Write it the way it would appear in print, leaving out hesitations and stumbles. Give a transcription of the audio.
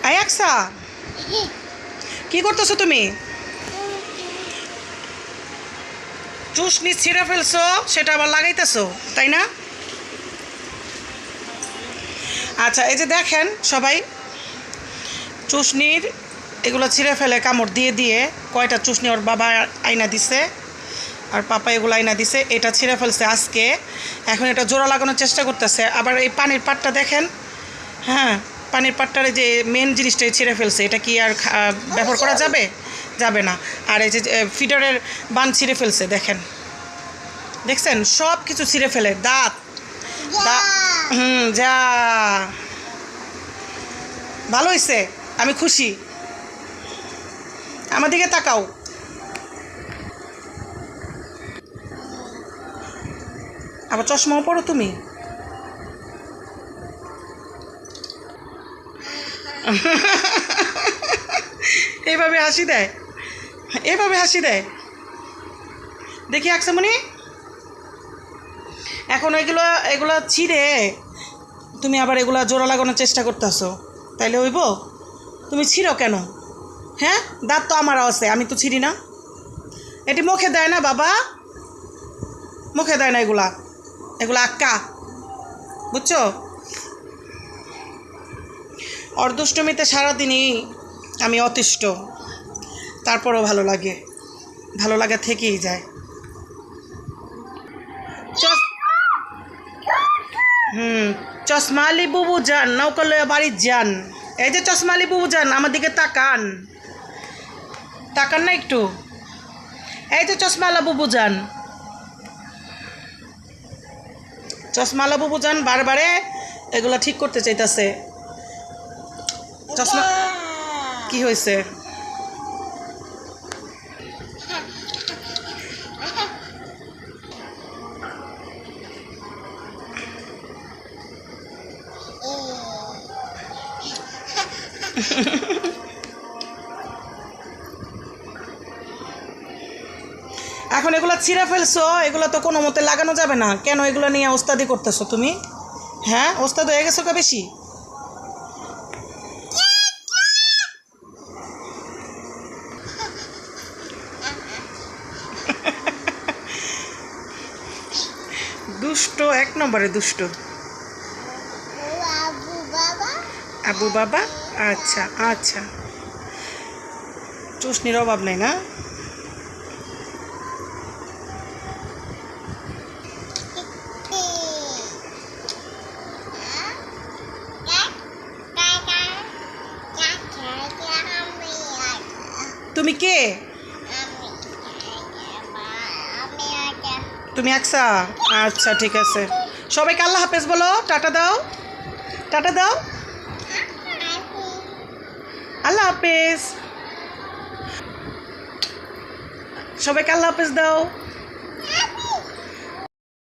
আয়াক্সা, কি করতেছো তুমি? চুষনি ছিঁড়ে ফেলছো, সেটা আবার লাগাইতেছো, তাই না? আচ্ছা, এই যে দেখেন সবাই, চুষনির এগুলো ছিঁড়ে ফেলে কামড় দিয়ে দিয়ে কয়টা চুষনি ওর বাবা আয়না দিছে আর পাপা এগুলো আয়না দিছে। এটা ছিঁড়ে ফেলছে আজকে, এখন এটা জোড়া লাগানোর চেষ্টা করতেছে। আবার এই পানির পাটটা দেখেন, হ্যাঁ, পানির পাটটারে যে মেন জিনিসটাই ছিঁড়ে ফেলছে। এটা কি আর ব্যবহার করা যাবে? যাবে না। আর এই যে ফিডারের বান ছিঁড়ে ফেলছে, দেখেন, দেখছেন, সব কিছু ছিঁড়ে ফেলে। দাঁত দাঁত যা ভালো হয়েছে, আমি খুশি। আমার দিকে তাকাও। আবার চশমাও পড়ো তুমি? এইভাবে হাসি দেয়, এইভাবে হাসি দেয়, দেখি আকসামণি। এখন এগুলো ছিঁড়ে তুমি আবার এগুলা জোড়া লাগানোর চেষ্টা করতেছো, তাইলে হইব? তুমি ছিঁড়ো কেন? হ্যাঁ, দাঁত তো আমারও আছে, আমি তো ছিঁড়ি না। এটি মুখে দেয় না বাবা, মুখে দেয় না এগুলা, এগুলা আক্কা, বুঝছো? অর্ধষ্টমীতে সারাদিনই আমি অতিষ্ঠ, তারপরও ভালো লাগে, ভালো লাগা থেকেই যায়। চশমালি বুবু যান, নৌকা লইয়া বাড়ির যান। এই যে চশমালি বুবু যান, আমার দিকে তাকান, তাকান না একটু? এই যে চশমালা বুবু যান, চশমালা বুবু যান বারবারে এগুলা ঠিক করতে চাইতেছে। চশমা কি হয়েছে? এখন এগুলো ছিঁড়ে ফেলছো, এগুলো তো কোনো মতে লাগানো যাবে না। কেন এগুলো নিয়ে ওস্তাদি করতেছো তুমি? হ্যাঁ, ওস্তাদ হয়ে গেছো কা বেশি? দুষ্ট, এক নম্বরে দুষ্ট। আবু বাবা, আচ্ছা আচ্ছা, চুষনির অভাব নেই না? তুমি কে? তুমি আকসা? আচ্ছা ঠিক আছে, সবাইকে আল্লাহ হাফেজ বলো, টাটা দাও, টাটা দাও, আল্লাহ হাফেজ, সবাইকে আল্লাহ হাফেজ দাও।